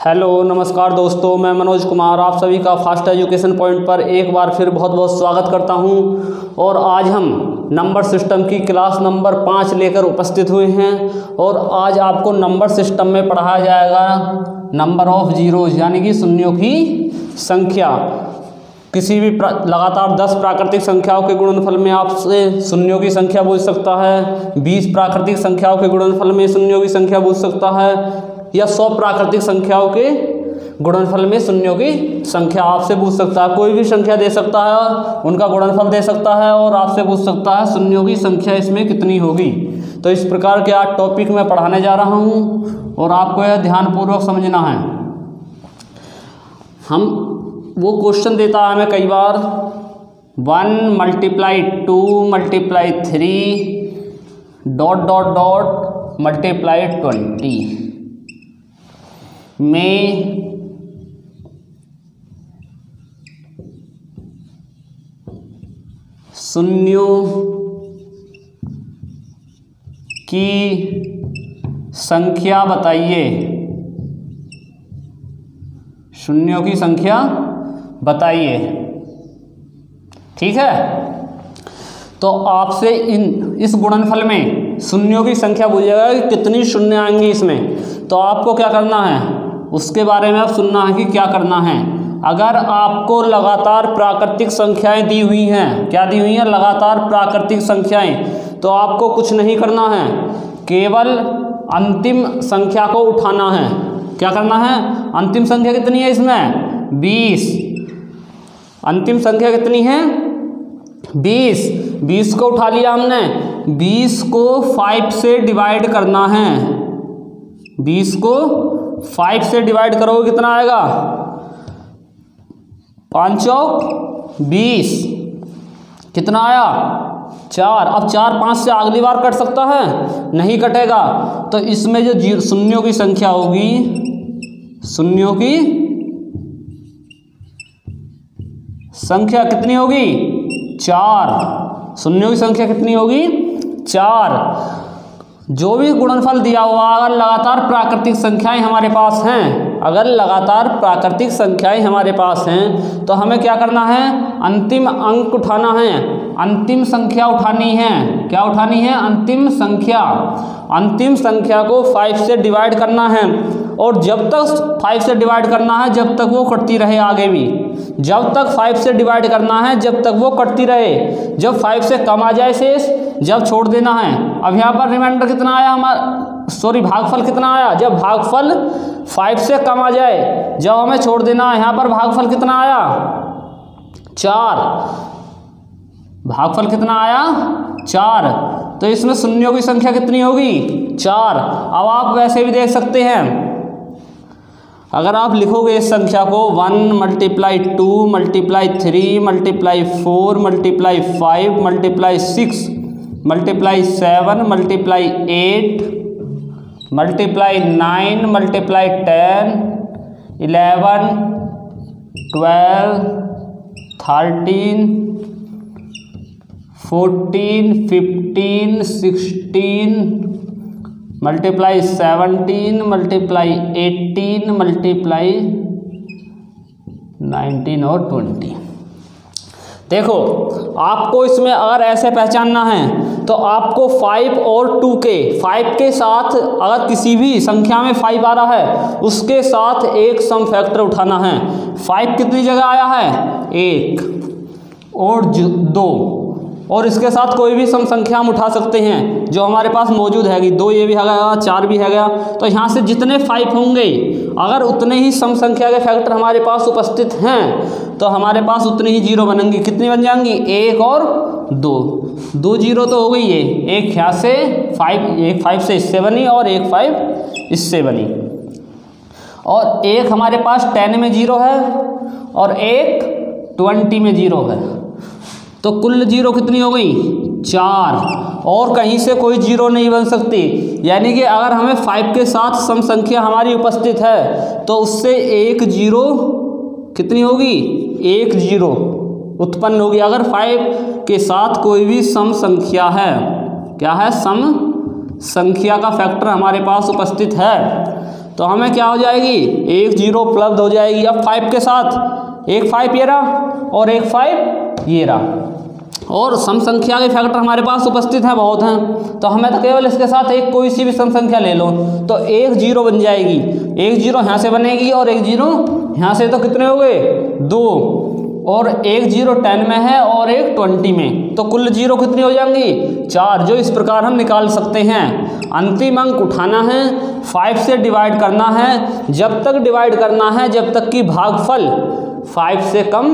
Hello नमस्कार दोस्तों, मैं मनोज कुमार आप सभी का फास्ट एजुकेशन पॉइंट पर एक बार फिर बहुत बहुत स्वागत करता हूं। और आज हम नंबर सिस्टम की क्लास नंबर 5 लेकर उपस्थित हुए हैं। और आज आपको नंबर सिस्टम में पढ़ाया जाएगा नंबर ऑफ जीरोज, यानी कि शून्यों की संख्या। किसी भी लगातार 10 प्राकृतिक संख्याओं के गुणनफल में आपसे शून्यों की संख्या पूछ सकता है, 20 प्राकृतिक संख्याओं के गुणनफल में शून्यों की संख्या पूछ सकता है, या 100 प्राकृतिक संख्याओं के गुणनफल में शून्यों की संख्या आपसे पूछ सकता है। कोई भी संख्या दे सकता है, उनका गुणनफल दे सकता है और आपसे पूछ सकता है शून्यों की संख्या इसमें कितनी होगी। तो इस प्रकार के आज टॉपिक मैं पढ़ाने जा रहा हूँ और आपको यह ध्यानपूर्वक समझना है। हम वो क्वेश्चन देता है हमें कई बार 1 × 2 × 3 ... × 20 में शून्यों की संख्या बताइए। शून्यों की संख्या बताइए, ठीक है। तो आपसे इस गुणनफल में शून्यों की संख्या पूछेगा कि कितनी शून्य आएंगी इसमें। तो आपको क्या करना है, उसके बारे में अब सुनना है कि क्या करना है। अगर आपको लगातार प्राकृतिक संख्याएं दी हुई हैं, क्या दी हुई हैं, लगातार प्राकृतिक संख्याएं, तो आपको कुछ नहीं करना है, केवल अंतिम संख्या को उठाना है। क्या करना है, अंतिम संख्या कितनी है इसमें, 20। अंतिम संख्या कितनी है, 20। 20 को उठा लिया हमने, 20 को 5 से डिवाइड करना है। 20 को 5 से डिवाइड करोगे कितना आएगा, 5 × 20 कितना आया, 4। अब 4 5 से अगली बार कट सकता है, नहीं कटेगा। तो इसमें जो शून्यों की संख्या होगी, शून्यों की संख्या कितनी होगी, 4। शून्यों की संख्या कितनी होगी, 4। जो भी गुणनफल दिया हुआ, अगर लगातार प्राकृतिक संख्याएं हमारे पास हैं, अगर लगातार प्राकृतिक संख्याएं हमारे पास हैं, तो हमें क्या करना है, अंतिम अंक उठाना है, अंतिम संख्या उठानी है। क्या उठानी है, अंतिम संख्या। अंतिम संख्या को 5 से डिवाइड करना है और जब तक 5 से डिवाइड करना है जब तक वो कटती रहे, आगे भी जब तक 5 से डिवाइड करना है जब तक वो कटती रहे। जब 5 से कम आ जाए शेष, जब छोड़ देना है। अब यहाँ पर रिमाइंडर कितना आया हमारा, भागफल कितना आया, जब भागफल 5 से कम आ जाए, जब हमें छोड़ देना है। यहाँ पर भागफल कितना आया, 4। भागफल कितना आया, 4। तो इसमें शून्यों की संख्या कितनी होगी, 4। अब आप वैसे भी देख सकते हैं, अगर आप लिखोगे इस संख्या को 1 × 2 × 3 × 4 × 5 × 6 × 7 × 8 × 9 × 10 11 12 13 14 15 16 × 17 × 18 × 19 और 20। देखो, आपको इसमें अगर ऐसे पहचानना है तो आपको 5 और 2 के 5 के साथ, अगर किसी भी संख्या में 5 आ रहा है उसके साथ एक सम फैक्टर उठाना है। 5 कितनी जगह आया है, 1 और 2, और इसके साथ कोई भी सम संख्या हम उठा सकते हैं जो हमारे पास मौजूद हैगी। 2 ये भी है गया, 4 भी है गया। तो यहाँ से जितने 5 होंगे, अगर उतने ही सम संख्या के फैक्टर हमारे पास उपस्थित हैं तो हमारे पास उतनी ही जीरो बनेंगी। कितनी बन जाएंगी, 1 और 2 जीरो तो हो गई है। एक यहाँ से 5, एक 5 से इससे बनी और एक 5 इससे बनी, और एक हमारे पास 10 में जीरो है और एक 20 में जीरो है। तो कुल जीरो कितनी हो गई, 4, और कहीं से कोई जीरो नहीं बन सकती। यानी कि अगर हमें 5 के साथ सम संख्या हमारी उपस्थित है तो उससे एक जीरो कितनी होगी, एक जीरो उत्पन्न होगी। अगर 5 के साथ कोई भी सम संख्या है, क्या है, सम संख्या का फैक्टर हमारे पास उपस्थित है, तो हमें क्या हो जाएगी, एक जीरो उपलब्ध हो जाएगी। अब 5 के साथ एक 5 ये रहा और एक 5 ये रहा, और सम संख्या के फैक्टर हमारे पास उपस्थित हैं, बहुत हैं, तो हमें तो केवल इसके साथ एक कोई सी भी सम संख्या ले लो तो एक जीरो बन जाएगी। एक जीरो यहाँ से बनेगी और एक जीरो यहाँ से, तो कितने हो गए, 2, और एक जीरो 10 में है और एक 20 में, तो कुल जीरो कितनी हो जाएंगी, 4, जो इस प्रकार हम निकाल सकते हैं। अंतिम अंक उठाना है, 5 से डिवाइड करना है, जब तक डिवाइड करना है जब तक कि भागफल 5 से कम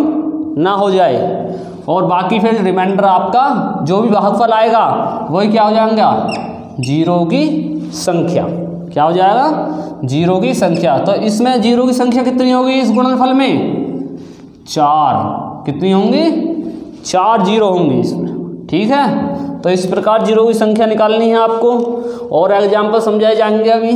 ना हो जाए, और बाकी फिर रिमाइंडर आपका जो भी भागफल आएगा वही क्या हो जाएगा, जीरो की संख्या। क्या हो जाएगा, जीरो की संख्या। तो इसमें जीरो की संख्या कितनी होगी इस गुणनफल में, 4। कितनी होंगी, 4 जीरो होंगी इसमें। ठीक है, तो इस प्रकार जीरो की संख्या निकालनी है आपको, और एग्जाम्पल समझाए जाएंगे अभी।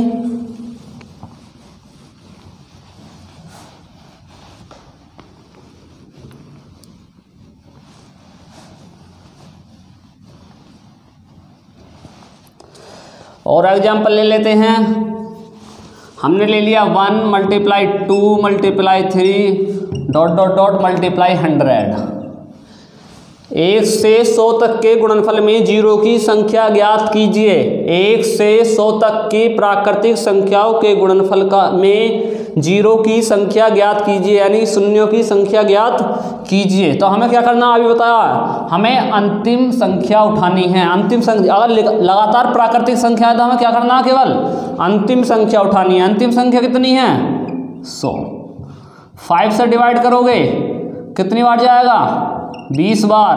और एग्जाम्पल ले लेते हैं। हमने ले लिया 1 × 2 × 3 डॉट डॉट डॉट मल्टीप्लाई 100। 1 से 100 तक के गुणनफल में जीरो की संख्या ज्ञात कीजिए। 1 से 100 तक की प्राकृतिक संख्याओं के गुणनफल का में जीरो की संख्या ज्ञात कीजिए, यानी शून्यों की संख्या ज्ञात कीजिए। तो हमें क्या करना, अभी बताया, हमें अंतिम संख्या उठानी है। अंतिम संख्या, अगर लगातार प्राकृतिक संख्या है तो हमें क्या करना है, केवल अंतिम संख्या उठानी है। अंतिम संख्या कितनी है, 100। 5 से डिवाइड करोगे कितनी बार जाएगा, 20 बार,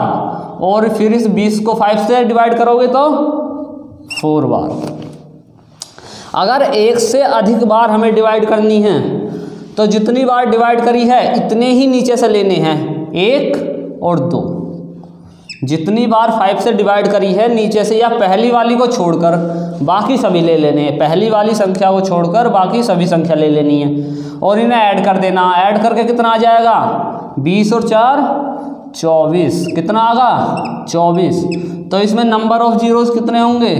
और फिर इस 20 को 5 से डिवाइड करोगे तो 4 बार। अगर 1 से अधिक बार हमें डिवाइड करनी है तो जितनी बार डिवाइड करी है इतने ही नीचे से लेने हैं, 1 और 2। जितनी बार 5 से डिवाइड करी है नीचे से, या पहली वाली को छोड़कर बाकी सभी ले लेने हैं, पहली वाली संख्या को छोड़कर बाकी सभी संख्या ले लेनी है, और इन्हें ऐड कर देना। ऐड करके कितना आ जाएगा, 20 और 4 24। कितना आगा, 24। तो इसमें नंबर ऑफ जीरोस कितने होंगे,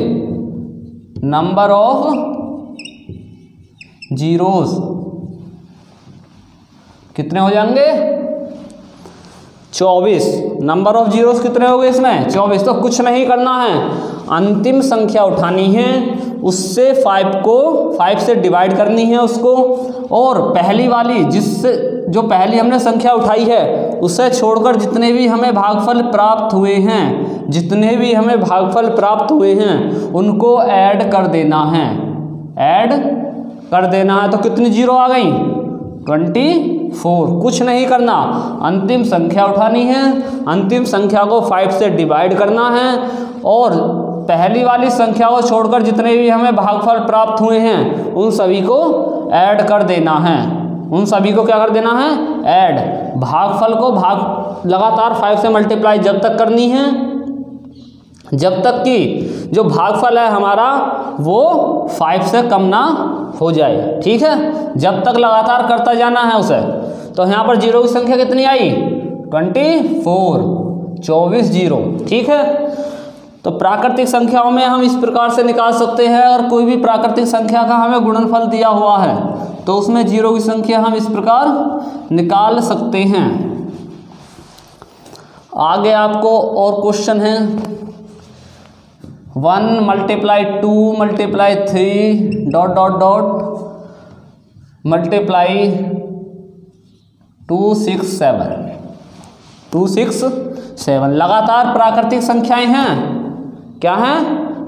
नंबर ऑफ जीरोस कितने हो जाएंगे, 24। नंबर ऑफ जीरोस कितने हो गए इसमें, 24। तो कुछ नहीं करना है, अंतिम संख्या उठानी है, उससे 5 से डिवाइड करनी है उसको, और पहली वाली जिससे जो पहली हमने संख्या उठाई है उसे छोड़कर जितने भी हमें भागफल प्राप्त हुए हैं, जितने भी हमें भागफल प्राप्त हुए हैं उनको ऐड कर देना है, ऐड कर देना है। तो कितनी जीरो आ गई, 24। कुछ नहीं करना, अंतिम संख्या उठानी है, अंतिम संख्या को 5 से डिवाइड करना है, और पहली वाली संख्या को छोड़कर जितने भी हमें भागफल प्राप्त हुए हैं उन सभी को ऐड कर देना है। उन सभी को क्या कर देना है, ऐड। भागफल को लगातार 5 से मल्टीप्लाई जब तक करनी है जब तक कि जो भागफल है हमारा वो 5 से कम ना हो जाए। ठीक है, जब तक लगातार करता जाना है उसे। तो यहाँ पर जीरो की संख्या कितनी आई, 24, 24 जीरो। ठीक है, तो प्राकृतिक संख्याओं में हम इस प्रकार से निकाल सकते हैं। अगर कोई भी प्राकृतिक संख्या का हमें गुणनफल दिया हुआ है तो उसमें जीरो की संख्या हम इस प्रकार निकाल सकते हैं। आगे आपको और क्वेश्चन है, 1 × 2 × 3 डॉट डॉट डॉट मल्टीप्लाई 267 लगातार प्राकृतिक संख्याएं हैं। क्या हैं,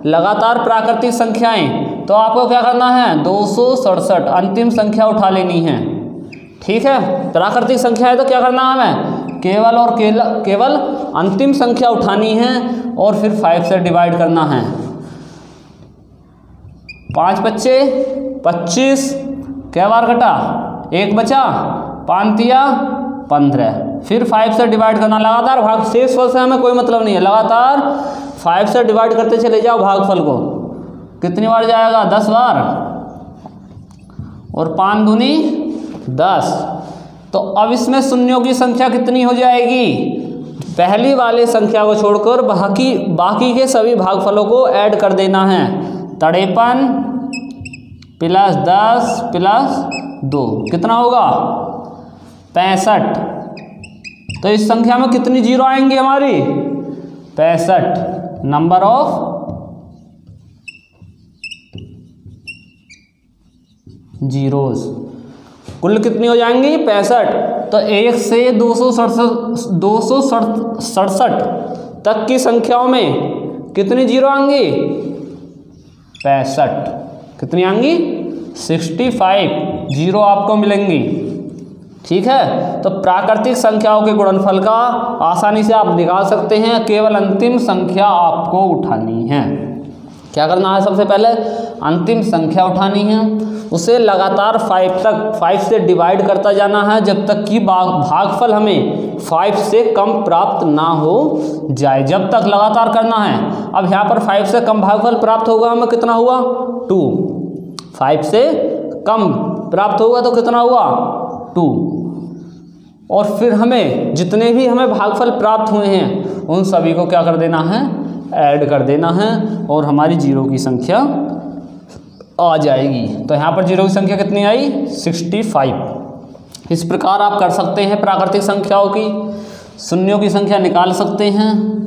लगातार प्राकृतिक संख्याएं। तो आपको क्या करना है, 267 अंतिम संख्या उठा लेनी है। ठीक है, प्राकृतिक संख्या है तो क्या करना है हमें, केवल और केवल अंतिम संख्या उठानी है और फिर 5 से डिवाइड करना है। 5 बच्चे 25, क्या बार कटा, 1 बचा, 5 तिया 15, फिर 5 से डिवाइड करना। लगातार भाग शेषफल से हमें कोई मतलब नहीं है, लगातार 5 से डिवाइड करते चले जाओ भागफल को। कितनी बार जाएगा, 10 बार, और 5 दूनी 10। तो अब इसमें शून्यों की संख्या कितनी हो जाएगी, पहली वाले संख्या को छोड़कर बाकी के सभी भागफलों को ऐड कर देना है। 53, प्लस 10 प्लस 2 कितना होगा 65। तो इस संख्या में कितनी जीरो आएंगी हमारी 65 नंबर ऑफ जीरोस। कुल कितनी हो जाएंगी 65। तो 1 से 267 तक की संख्याओं में कितनी जीरो आएंगी 65। कितनी आएंगी 65 जीरो आपको मिलेंगी। ठीक है, तो प्राकृतिक संख्याओं के गुणनफल का आसानी से आप निकाल सकते हैं। केवल अंतिम संख्या आपको उठानी है। क्या करना है सबसे पहले अंतिम संख्या उठानी है, उसे लगातार 5 से डिवाइड करता जाना है जब तक कि भागफल हमें 5 से कम प्राप्त ना हो जाए, जब तक लगातार करना है। अब यहाँ पर 5 से कम भागफल प्राप्त होगा हमें कितना हुआ 2। 5 से कम प्राप्त होगा तो कितना हुआ 2। और फिर हमें जितने भी हमें भागफल प्राप्त हुए हैं उन सभी को क्या कर देना है ऐड कर देना है और हमारी जीरो की संख्या आ जाएगी। तो यहाँ पर जीरो की संख्या कितनी आई 65। इस प्रकार आप कर सकते हैं प्राकृतिक संख्याओं की शून्यों की संख्या निकाल सकते हैं।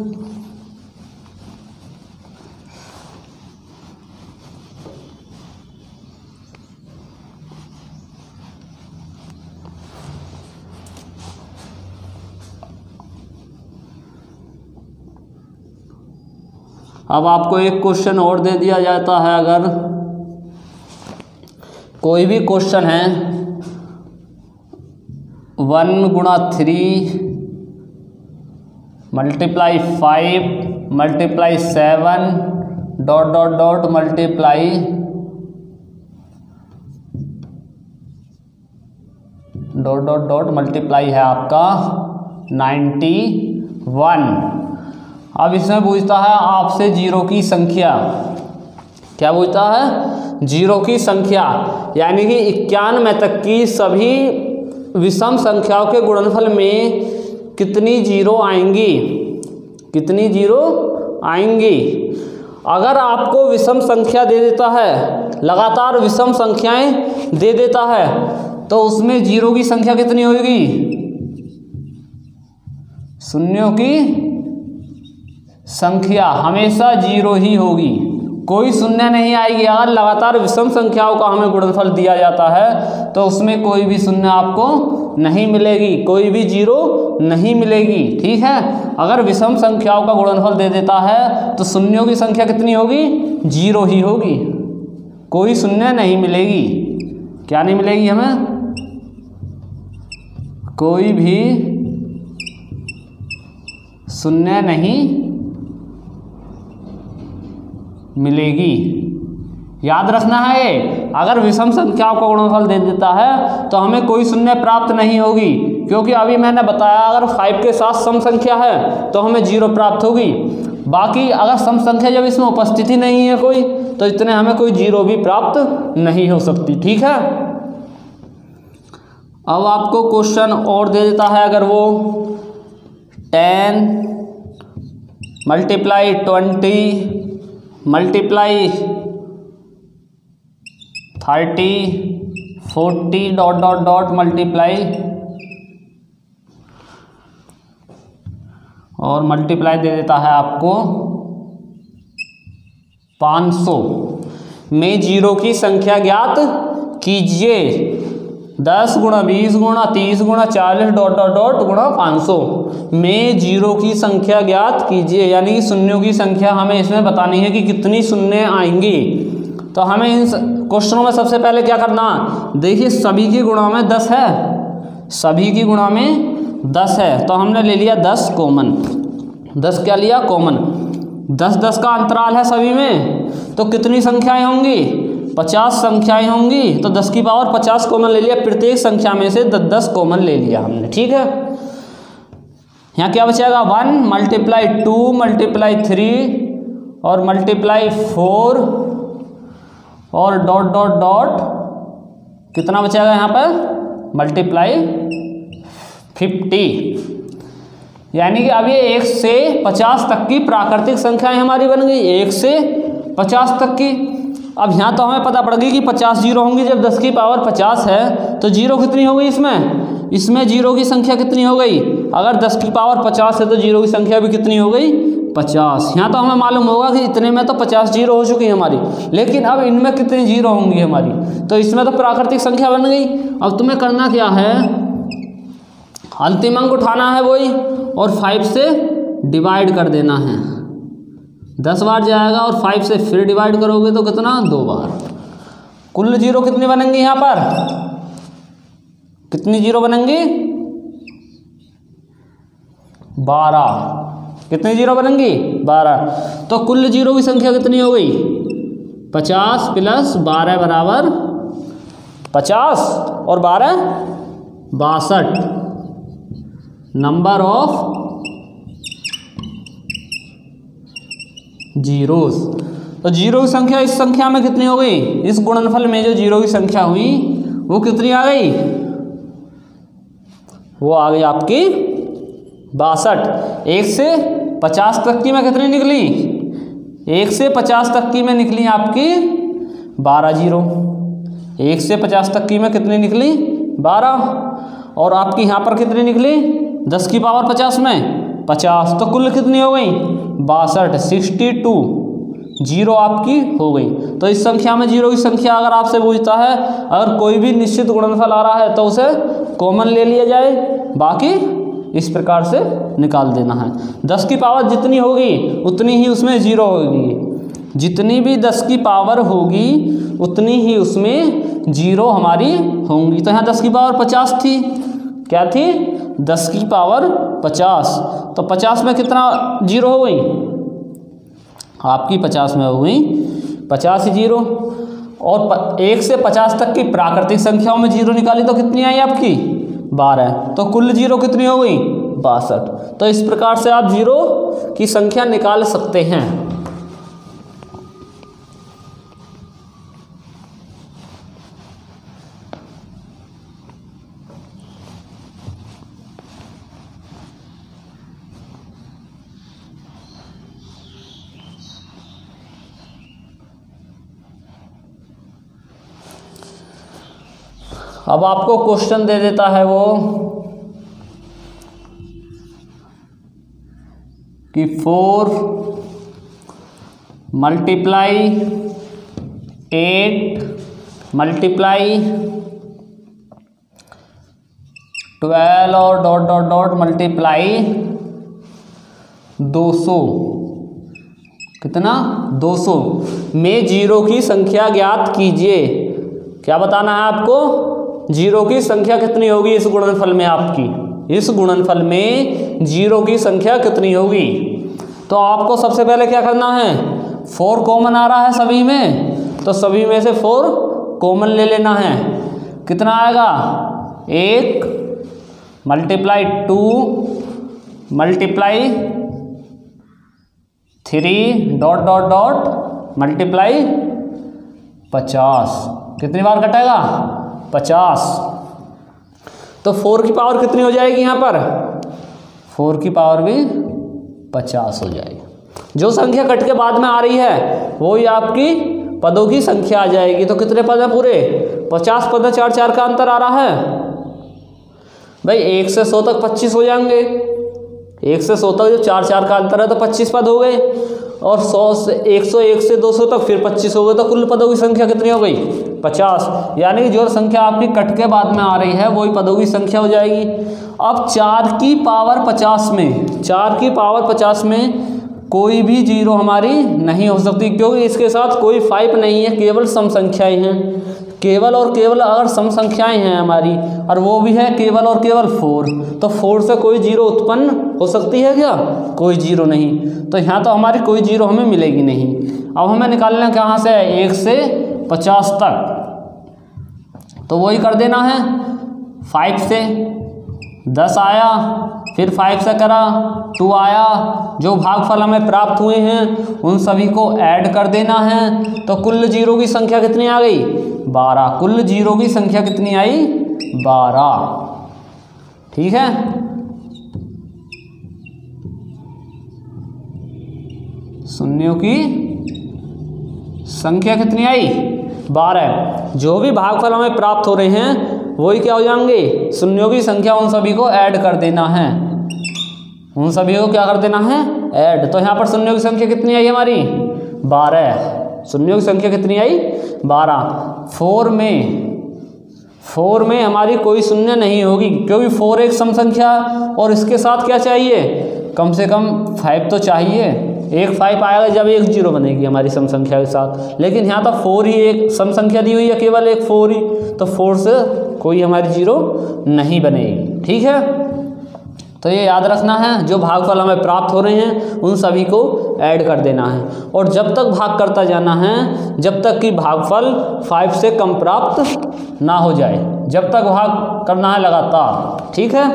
अब आपको एक क्वेश्चन और दे दिया जाता है, अगर कोई भी क्वेश्चन है 1 गुणा 3 multiply 5 multiply 7 dot dot dot multiply dot dot dot multiply है आपका 91। अब इसमें पूछता है आपसे जीरो की संख्या। क्या पूछता है जीरो की संख्या, यानी कि 91 तक की सभी विषम संख्याओं के गुणनफल में कितनी जीरो आएंगी, कितनी जीरो आएंगी। अगर आपको विषम संख्या दे देता है, लगातार विषम संख्याएं दे देता है, तो उसमें जीरो की संख्या कितनी होगी शून्यों की संख्या हमेशा जीरो ही होगी, कोई शून्य नहीं आएगी। अगर लगातार विषम संख्याओं का हमें गुणनफल दिया जाता है तो उसमें कोई भी शून्य आपको नहीं मिलेगी, कोई भी जीरो नहीं मिलेगी। ठीक है, अगर विषम संख्याओं का गुणनफल दे देता है तो शून्यों की संख्या कितनी होगी जीरो ही होगी, कोई शून्य नहीं मिलेगी। क्या नहीं मिलेगी हमें कोई भी शून्य नहीं मिलेगी। याद रखना है, अगर विषम संख्याओं का गुणनफल दे देता है तो हमें कोई शून्य प्राप्त नहीं होगी, क्योंकि अभी मैंने बताया अगर 5 के साथ सम संख्या है तो हमें जीरो प्राप्त होगी। बाकी अगर सम संख्या जब इसमें उपस्थित ही नहीं है कोई, तो इतने हमें कोई जीरो भी प्राप्त नहीं हो सकती। ठीक है, अब आपको क्वेश्चन और दे देता है, अगर वो 10 multiply 20 multiply 30 40 dot dot dot multiply और मल्टीप्लाई दे देता है आपको 500 में जीरो की संख्या ज्ञात कीजिए। 10 गुणा 20 गुणा 30 गुणा 40 डॉट डॉट डॉट गुणा 500 में जीरो की संख्या ज्ञात कीजिए, यानी कि शून्यों की संख्या हमें इसमें बतानी है कि कितनी शून्य आएंगी। तो हमें इन क्वेश्चनों में सबसे पहले क्या करना, देखिए सभी की गुणा में 10 है, सभी की गुणा में 10 है, तो हमने ले लिया 10 कॉमन। 10 क्या लिया कॉमन, 10-10 का अंतराल है सभी में, तो कितनी संख्याएं होंगी 50 संख्याएं होंगी। तो 10 की पावर 50 कॉमन ले लिया, प्रत्येक संख्या में से 10 कॉमन ले लिया हमने। ठीक है, यहाँ क्या बचेगा 1 मल्टीप्लाई 2 मल्टीप्लाई 3 और मल्टीप्लाई 4 और डॉट डॉट डॉट कितना बचेगा यहाँ पर मल्टीप्लाई 50, यानी कि अब ये 1 से 50 तक की प्राकृतिक संख्याएं हमारी बन गई, 1 से 50 तक की। अब यहाँ तो हमें पता पड़ गई कि 50 जीरो होंगी। जब 10 की पावर 50 है तो जीरो कितनी हो गई इसमें जीरो की संख्या कितनी हो गई? अगर 10 की पावर 50 है तो जीरो की संख्या भी कितनी हो गई? 50। यहाँ तो हमें मालूम होगा कि इतने में तो 50 जीरो हो चुकी है हमारी, लेकिन अब इनमें कितनी जीरो होंगी हमारी? तो इसमें तो प्राकृतिक संख्या बन गई। अब तुम्हें करना क्या है, अंतिम अंक उठाना है वही, और 5 से डिवाइड कर देना है। 10 बार जाएगा और 5 से फिर डिवाइड करोगे तो कितना? 2 बार। कुल जीरो कितनी बनेंगी यहाँ पर? कितनी जीरो बनेंगी? 12। कितनी जीरो बनेंगी? 12। तो कुल जीरो की संख्या कितनी हो गई? 50 प्लस 12 बराबर 50 और 12 62 नंबर ऑफ जीरोस। तो जीरो की संख्या इस संख्या में कितनी हो गई? इस गुणनफल में जो जीरो की संख्या हुई वो कितनी आ गई? वो आ गई आपकी 62। 1 से 50 तक की में कितनी निकली? 1 से 50 तक की में निकली आपकी 12 जीरो। 1 से 50 तक की में कितनी निकली? 12। और आपकी यहाँ पर कितनी निकली? 10 की पावर 50 में 50। तो कुल कितनी हो गई? 62। 62 जीरो आपकी हो गई। तो इस संख्या में जीरो की संख्या अगर आपसे पूछता है, अगर कोई भी निश्चित गुणनफल आ रहा है तो उसे कॉमन ले लिया जाए, बाकी इस प्रकार से निकाल देना है। 10 की पावर जितनी होगी उतनी ही उसमें जीरो होगी। जितनी भी 10 की पावर होगी उतनी ही उसमें जीरो हमारी होंगी। तो यहाँ 10 की पावर 50 थी। क्या थी? 10 की पावर 50। तो 50 में कितना जीरो हो गई? आपकी 50 में हो गई 50 ही जीरो। और 1 से 50 तक की प्राकृतिक संख्याओं में जीरो निकाली तो कितनी आई आपकी? 12। तो कुल जीरो कितनी हो गई? 62। तो इस प्रकार से आप जीरो की संख्या निकाल सकते हैं। अब आपको क्वेश्चन दे देता है वो कि 4 मल्टीप्लाई 8 मल्टीप्लाई 12 और डॉट डॉट डॉट मल्टीप्लाई 200। कितना? 200 में जीरो की संख्या ज्ञात कीजिए। क्या बताना है आपको? जीरो की संख्या कितनी होगी इस गुणनफल में आपकी? इस गुणनफल में जीरो की संख्या कितनी होगी? तो आपको सबसे पहले क्या करना है? 4 कॉमन आ रहा है सभी में, तो सभी में से 4 कॉमन ले लेना है। कितना आएगा? 1 multiply 2 multiply 3 dot dot dot multiply 50। कितनी बार कटेगा? 50। तो 4 की पावर कितनी हो जाएगी यहाँ पर? 4 की पावर भी 50 हो जाएगी। जो संख्या कट के बाद में आ रही है वही आपकी पदों की संख्या आ जाएगी। तो कितने पद हैं पूरे? 50 पद है। 4 का अंतर आ रहा है भाई। 1 से 100 तक 25 हो जाएंगे। 1 से 100 तक जो 4 का अंतर है तो 25 पद हो गए। और 101 से 200 तक फिर 25 हो गए। तो कुल पदों की संख्या कितनी हो गई? 50। यानी कि जो संख्या आपकी कट के बाद में आ रही है वही पदों की संख्या हो जाएगी। अब 4 की पावर 50 में 4 की पावर 50 में कोई भी जीरो हमारी नहीं हो सकती, क्योंकि इसके साथ कोई 5 नहीं है, केवल सम संख्याएं हैं। केवल और केवल अगर सम संख्याएं हैं हमारी, और वो भी है केवल और केवल 4, तो 4 से कोई जीरो उत्पन्न हो सकती है क्या? कोई जीरो नहीं। तो यहाँ तो हमारी कोई जीरो हमें मिलेगी नहीं। अब हमें निकालना कहाँ से है? 1 से 50 तक। तो वही कर देना है। 5 से 10 आया, फिर 5 से करा 2 आया। जो भागफल हमें प्राप्त हुए हैं उन सभी को ऐड कर देना है। तो कुल जीरो की संख्या कितनी आ गई? 12। कुल जीरो की संख्या कितनी आई? 12। ठीक है। शून्यों की संख्या कितनी आई 12। जो भी भागफल हमें प्राप्त हो रहे हैं वही क्या हो जाएंगे शून्यों की संख्या, उन सभी को ऐड कर देना है, उन सभी को क्या कर देना है ऐड। तो यहाँ पर शून्यों की संख्या कितनी आई हमारी 12। शून्यों की संख्या कितनी आई 12। 4 में हमारी कोई शून्य नहीं होगी क्योंकि 4 एक सम संख्या और इसके साथ क्या चाहिए कम से कम 5 तो चाहिए। एक 5 आएगा जब एक 0 बनेगी हमारी सम संख्या के साथ, लेकिन यहाँ तो 4 ही एक सम संख्या दी हुई है, केवल एक 4 ही, तो 4 से कोई हमारी 0 नहीं बनेगी। ठीक है, तो ये याद रखना है, जो भागफल हमें प्राप्त हो रहे हैं उन सभी को ऐड कर देना है और जब तक भाग करता जाना है जब तक कि भागफल 5 से कम प्राप्त ना हो जाए, जब तक भाग करना है लगातार। ठीक है,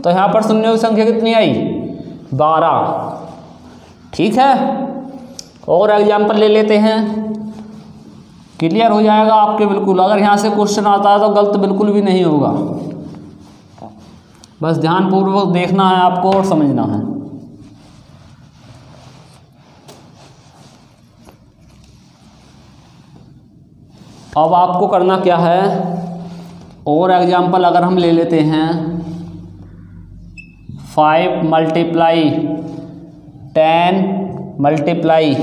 तो यहाँ पर शून्यों की संख्या कितनी आई 12। ठीक है, और एग्जाम्पल ले लेते हैं, क्लियर हो जाएगा आपके बिल्कुल। अगर यहाँ से क्वेश्चन आता है तो गलत बिल्कुल भी नहीं होगा, बस ध्यानपूर्वक देखना है आपको और समझना है। अब आपको करना क्या है, और एग्जाम्पल अगर हम ले लेते हैं 5 मल्टीप्लाई 10 मल्टीप्लाई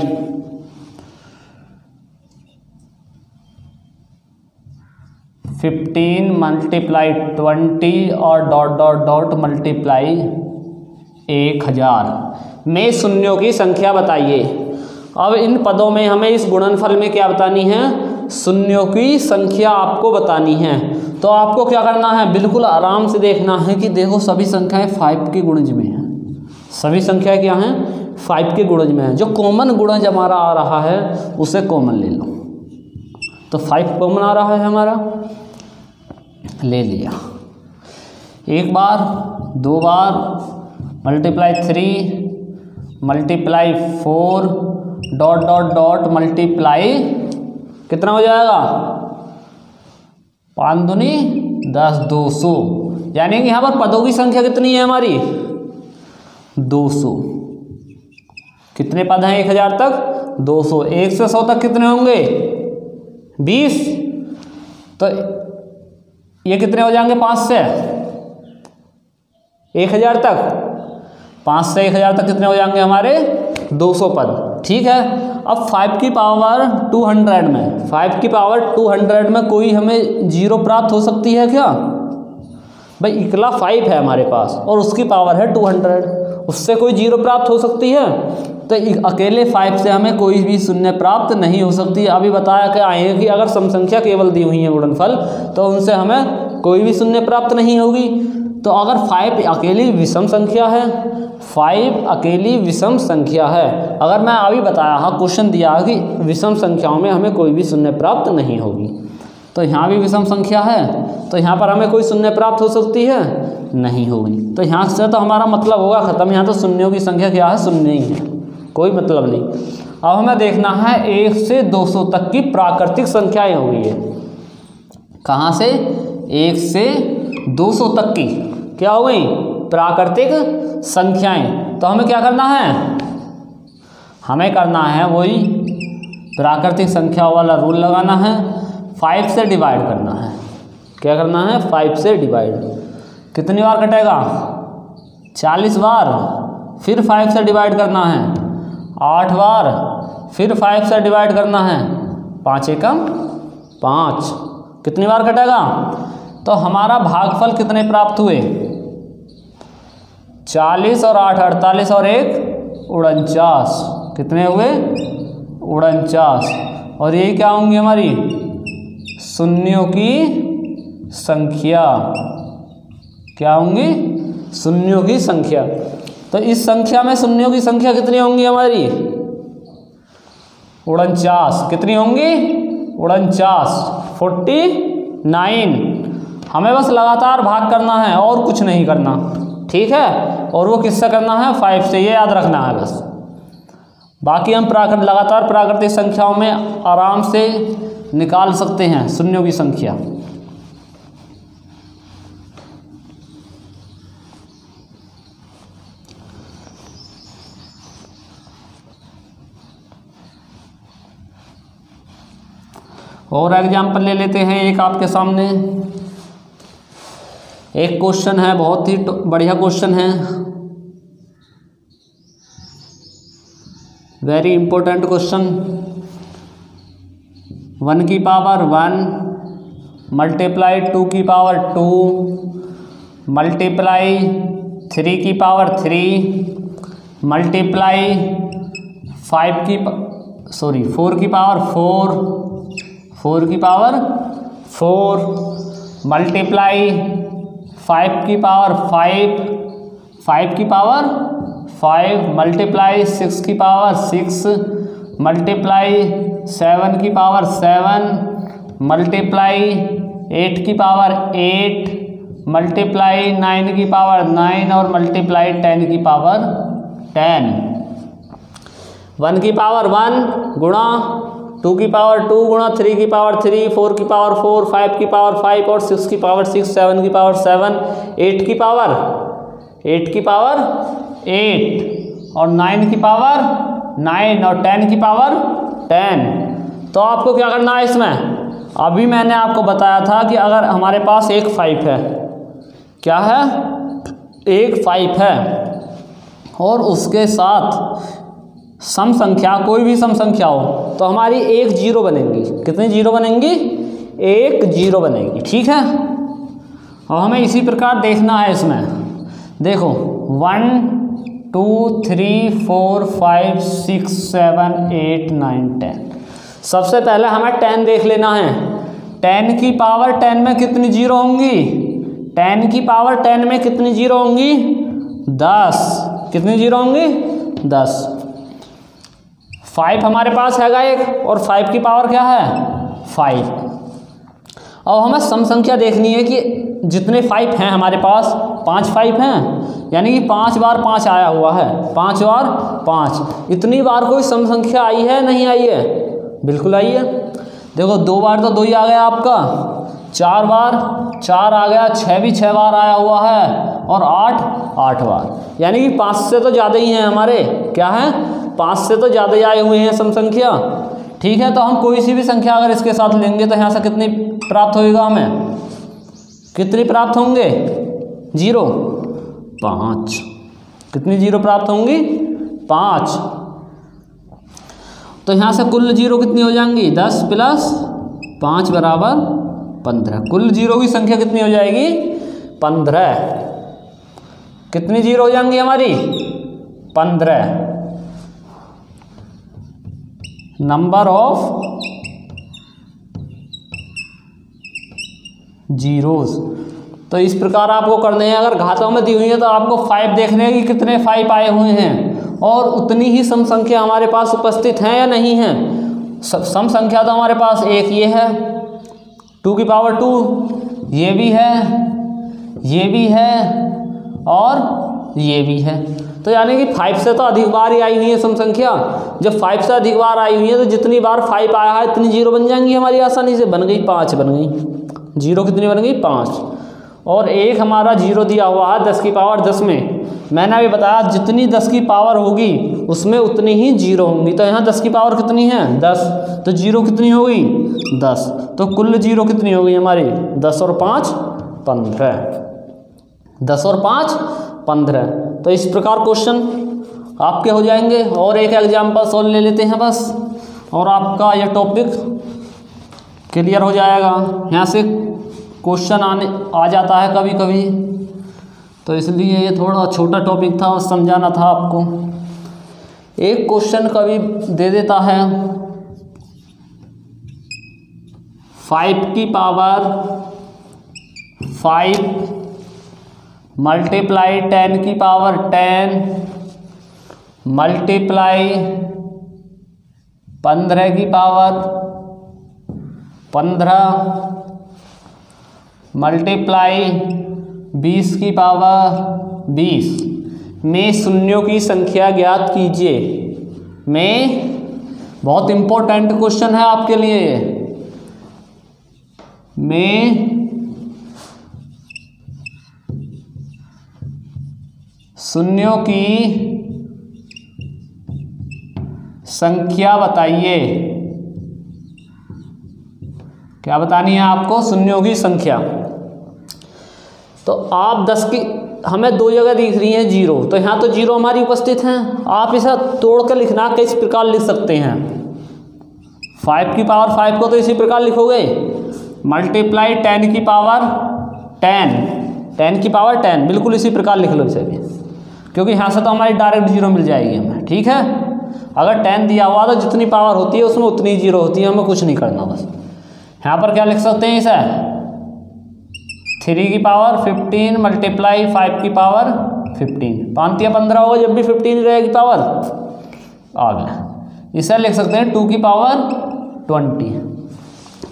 15 मल्टीप्लाई 20 और डॉट डॉट डॉट मल्टीप्लाई 1000 में शून्यों की संख्या बताइए। अब इन पदों में हमें इस गुणनफल में क्या बतानी है शून्यों की संख्या आपको बतानी है। तो आपको क्या करना है बिल्कुल आराम से देखना है कि देखो सभी संख्याएं 5 के गुणज में हैं, सभी संख्याएं क्या हैं 5 के गुणज में है। जो कॉमन गुणज हमारा आ रहा है उसे कॉमन ले लो, तो 5 कॉमन आ रहा है हमारा, ले लिया। एक बार, दो बार, multiply 3 multiply 4 dot dot dot multiply कितना हो जाएगा 5 दूनी 10 200, यानी कि यहाँ पर पदों की संख्या कितनी है हमारी 200। कितने पद हैं 1000 तक 200, 1 से 100 तक कितने होंगे 20, तो ये कितने हो जाएंगे 5 से 1000 तक, 5 से 1000 तक कितने हो जाएंगे हमारे 200 पद। ठीक है, अब 5 की पावर 200 में, 5 की पावर 200 में कोई हमें 0 प्राप्त हो सकती है क्या भाई, इकला 5 है हमारे पास और उसकी पावर है 200, उससे कोई 0 प्राप्त हो सकती है, तो अकेले 5 से हमें कोई भी शून्य प्राप्त नहीं हो सकती। अभी बताया क्या आए हैं कि अगर सम संख्या केवल दी हुई है गुणनफल तो उनसे हमें कोई भी शून्य प्राप्त नहीं होगी। तो अगर 5 अकेली विषम संख्या है, 5 अकेली विषम संख्या है, अगर मैं अभी बताया हाँ क्वेश्चन दिया कि विषम संख्याओं में हमें कोई भी शून्य प्राप्त नहीं होगी, तो यहाँ भी विषम संख्या है तो यहाँ पर हमें कोई शून्य प्राप्त हो सकती है नहीं होगी। तो यहाँ से तो हमारा मतलब होगा खत्म, यहाँ तो शून्यों की संख्या क्या है शून्य ही है, कोई मतलब नहीं। अब हमें देखना है 1 से 200 तक की प्राकृतिक संख्याएं हो गई है। कहाँ से 1 से 200 तक की क्या हो गई प्राकृतिक संख्याएं। तो हमें क्या करना है, हमें करना है वही प्राकृतिक संख्या वाला रूल लगाना है, 5 से डिवाइड करना है। क्या करना है 5 से डिवाइड, कितनी बार कटेगा 40 बार, फिर 5 से डिवाइड करना है 8 बार, फिर 5 से डिवाइड करना है 5 एकम 5, कितनी बार कटेगा। तो हमारा भागफल कितने प्राप्त हुए 40 और 8 48 और 1 49, कितने हुए 49, और ये क्या होंगी हमारी शून्यों की संख्या, क्या होंगी शून्यों की संख्या। तो इस संख्या में शून्यों की संख्या कितनी होंगी हमारी 49, कितनी होंगी 49 49। हमें बस लगातार भाग करना है और कुछ नहीं करना, ठीक है, और वो किससे करना है 5 से, ये याद रखना है बस। बाकी हम लगातार प्राकृतिक संख्याओं में आराम से निकाल सकते हैं शून्यों की संख्या। और एग्जाम्पल ले लेते हैं एक आपके सामने। एक क्वेश्चन है, बहुत ही बढ़िया क्वेश्चन है, वेरी इंपॉर्टेंट क्वेश्चन। 1 की पावर 1 मल्टीप्लाई 2 की पावर 2 मल्टीप्लाई 3 की पावर 3 मल्टीप्लाई 4 की पावर 4 की पावर 4 मल्टीप्लाई 5 की पावर 5 की पावर 5 मल्टीप्लाई 6 की पावर 6 मल्टीप्लाई 7 की पावर 7 मल्टीप्लाई 8 की पावर 8 मल्टीप्लाई 9 की पावर 9 और मल्टीप्लाई 10 की पावर 10। 1 की पावर 1 गुणा 2 की पावर 2 गुणा 3 की पावर 3 4 की पावर 4 5 की पावर 5 और 6 की पावर 6 7 की पावर 7 8 की पावर 8 और 9 की पावर 9 और 10 की पावर 10। तो आपको क्या करना है इसमें, अभी मैंने आपको बताया था कि अगर हमारे पास एक 5 है, क्या है, एक 5 है और उसके साथ सम संख्या, कोई भी सम संख्या हो, तो हमारी एक 0 बनेंगी। कितनी 0 बनेंगी? एक 0 बनेगी, ठीक है। और हमें इसी प्रकार देखना है इसमें। देखो 1 2 3 4 5 6 7 8 9 10। सबसे पहले हमें 10 देख लेना है। 10 की पावर 10 में कितनी 0 होंगी? 10 की पावर 10 में कितनी 0 होंगी? 10। कितनी 0 होंगी? 10। 5 हमारे पास हैगा एक, और 5 की पावर क्या है? 5। अब हमें सम संख्या देखनी है कि जितने 5 हैं हमारे पास, 5 5 हैं, यानी कि 5 बार 5 आया हुआ है, 5 बार 5। इतनी बार कोई सम संख्या आई है, नहीं आई है? बिल्कुल आई है। देखो 2 बार तो 2 ही आ गया आपका, 4 बार 4 आ गया, 6 भी 6 बार आया हुआ है, और 8 बार, यानी कि 5 से तो ज़्यादा ही हैं हमारे, क्या है, 5 से तो ज़्यादा ही आए हुए हैं सम संख्या, ठीक है। तो हम कोई सी भी संख्या अगर इसके साथ लेंगे तो यहाँ से कितनी प्राप्त होएगा हमें? कितनी प्राप्त होंगे? 0 5। कितनी 0 प्राप्त होंगी? 5। तो यहाँ से कुल 0 कितनी हो जाएंगी? 10 प्लस 5 बराबर 15। कुल 0 की संख्या कितनी हो जाएगी? 15। कितनी 0 हो जाएंगी हमारी? 15। Number of zeros. तो इस प्रकार आपको करने हैं। अगर घातों में दी हुई है तो आपको 5 देखने हैं कि कितने 5 आए हुए हैं, और उतनी ही सम संख्या हमारे पास उपस्थित हैं या नहीं हैं। सम संख्या तो हमारे पास एक ये है, 2 की पावर 2, ये भी है, ये भी है, और ये भी है। तो यानी कि 5 से तो अधिक बार ही आई हुई है सम संख्या। जब 5 से अधिक बार आई हुई है तो जितनी बार 5 आया है इतनी 0 बन जाएंगी हमारी, आसानी से बन गई, 5 बन गई। 0 कितनी बन गई? 5। और एक हमारा 0 दिया हुआ है 10 की पावर 10 में। मैंने अभी बताया जितनी 10 की पावर होगी उसमें उतनी ही 0 होंगी। तो यहाँ 10 की पावर कितनी है? 10। तो 0 कितनी होगी? 10। तो कुल 0 कितनी होगी हमारी? 10 और 5 15। 10 और 5 15। तो इस प्रकार क्वेश्चन आपके हो जाएंगे। और एक एग्जाम्पल सॉल्व ले लेते हैं बस, और आपका यह टॉपिक क्लियर हो जाएगा। यहाँ से क्वेश्चन आ जाता है कभी कभी, तो इसलिए ये थोड़ा छोटा टॉपिक था और समझाना था आपको। एक क्वेश्चन कभी दे देता है 5 की पावर 5 मल्टीप्लाई 10 की पावर 10 मल्टीप्लाई 15 की पावर 15 मल्टीप्लाई 20 की पावर 20 में शून्यों की संख्या ज्ञात कीजिए। में बहुत इंपॉर्टेंट क्वेश्चन है आपके लिए। में शून्यों की संख्या बताइए। क्या बतानी है आपको? शून्यों की संख्या। तो आप 10 की, हमें दो जगह दिख रही हैं जीरो, तो यहाँ तो जीरो हमारी उपस्थित हैं। आप इसे तोड़ कर लिखना किस प्रकार लिख सकते हैं? 5 की पावर 5 को तो इसी प्रकार लिखोगे, मल्टीप्लाई 10 की पावर 10 की पावर 10, बिल्कुल इसी प्रकार लिख लो इसे भी, क्योंकि यहाँ से तो हमारी डायरेक्ट जीरो मिल जाएगी हमें। ठीक है, अगर 10 दिया हुआ तो जितनी पावर होती है उसमें उतनी जीरो होती है, हमें कुछ नहीं करना। बस यहाँ पर क्या लिख सकते हैं इसे? 3 की पावर 15 मल्टीप्लाई 5 की पावर 15, 5 या 15 होगा जब भी 15 रहेगी पावर, आ गया। इसे लिख सकते हैं 2 की पावर 20।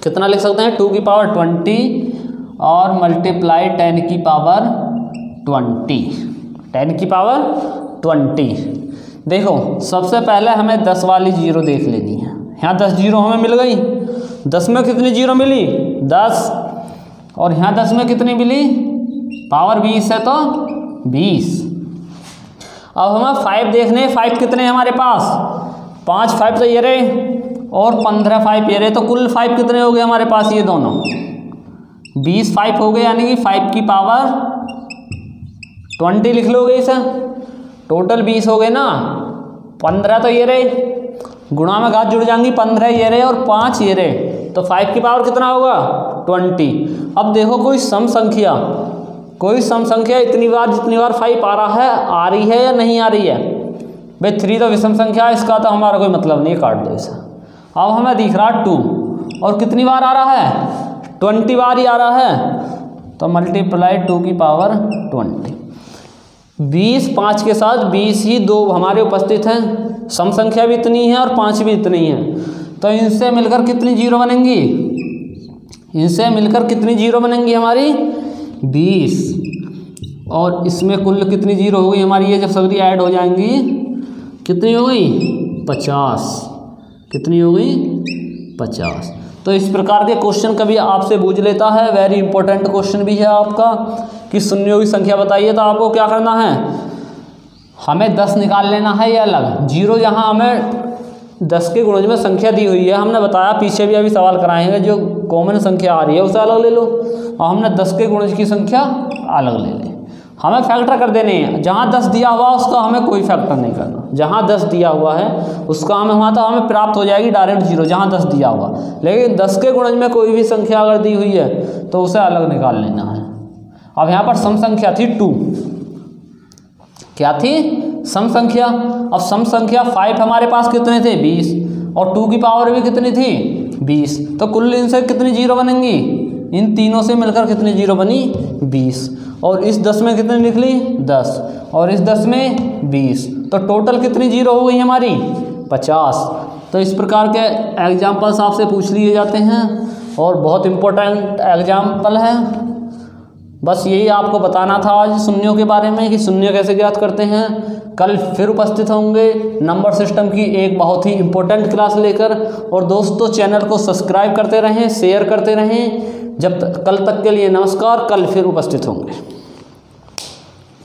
कितना लिख सकते हैं? 2 की पावर 20 और मल्टीप्लाई 10 की पावर 20, 10 की पावर 20। देखो सबसे पहले हमें 10 वाली जीरो देख लेनी है। यहाँ 10 जीरो हमें मिल गई। 10 में कितनी जीरो मिली? 10। और यहाँ 10 में कितनी मिली? पावर 20 है तो 20। अब हमें 5 देखने, 5 कितने हमारे पास? 5 5 तो ये रहे और 15 5 ये रहे, तो कुल 5 कितने हो गए हमारे पास? ये दोनों 20 5 हो गए, यानी कि 5 की पावर 20 लिख लोगे इसे। टोटल 20 हो गए ना। 15 तो ये रहे, गुणा में घात जुड़ जाएंगी, 15 ये रहे और 5 ये रहे, तो 5 की पावर कितना होगा? 20। अब देखो कोई सम संख्या, इतनी बार जितनी बार 5 आ रहा है, आ रही है या नहीं आ रही है? भाई 3 तो विषम संख्या है, इसका तो हमारा कोई मतलब नहीं, काट दो इसे। अब हमें दिख रहा 2 और कितनी बार आ रहा है? 20 बार ही आ रहा है, तो मल्टीप्लाई 2 की पावर 20। 20 5 के साथ 20 ही दो हमारे उपस्थित हैं, सम संख्या भी इतनी है और 5 भी इतनी है, तो इनसे मिलकर कितनी जीरो बनेंगी? इनसे मिलकर कितनी जीरो बनेंगी हमारी? 20। और इसमें कुल कितनी जीरो हो गई हमारी? ये जब सभी ऐड हो जाएंगी कितनी हो गई? 50। कितनी हो गई? 50। तो इस प्रकार के क्वेश्चन कभी आपसे पूछ लेता है, वेरी इंपॉर्टेंट क्वेश्चन भी है आपका, कि शून्यों की संख्या बताइए, तो आपको क्या करना है? हमें 10 निकाल लेना है ये अलग। जीरो यहाँ हमें 10 के गुणज में संख्या दी हुई है, हमने बताया पीछे भी अभी सवाल कराएंगे, जो कॉमन संख्या आ रही है उसे अलग ले लो, और हमने 10 के गुणज की संख्या अलग ले ली। हमें फैक्टर कर देने हैं, जहाँ 10 दिया हुआ उसका हमें कोई फैक्टर नहीं करना, जहाँ 10 दिया हुआ है उसका हमें वहाँ तो हमें प्राप्त हो जाएगी डायरेक्ट जीरो, जहाँ 10 दिया हुआ। लेकिन 10 के गुणज में कोई भी संख्या अगर दी हुई है तो उसे अलग निकाल लेना है। अब यहाँ पर सम संख्या थी 2, क्या थी? सम संख्या। अब सम संख्या 5 हमारे पास कितने थे? 20, और 2 की पावर भी कितनी थी? 20, तो कुल इनसे कितनी जीरो बनेंगी? इन तीनों से मिलकर कितनी जीरो बनी? 20। और इस 10 में कितनी निकली? 10, और इस 10 में 20, तो टोटल कितनी जीरो हो गई हमारी? 50। तो इस प्रकार के एग्जाम्पल्स आपसे पूछ लिए जाते हैं और बहुत इम्पोर्टेंट एग्जाम्पल है। बस यही आपको बताना था आज शून्यों के बारे में, कि शून्य कैसे ज्ञात करते हैं। कल फिर उपस्थित होंगे नंबर सिस्टम की एक बहुत ही इम्पोर्टेंट क्लास लेकर। और दोस्तों चैनल को सब्सक्राइब करते रहें, शेयर करते रहें। जब तक कल तक के लिए नमस्कार, कल फिर उपस्थित होंगे।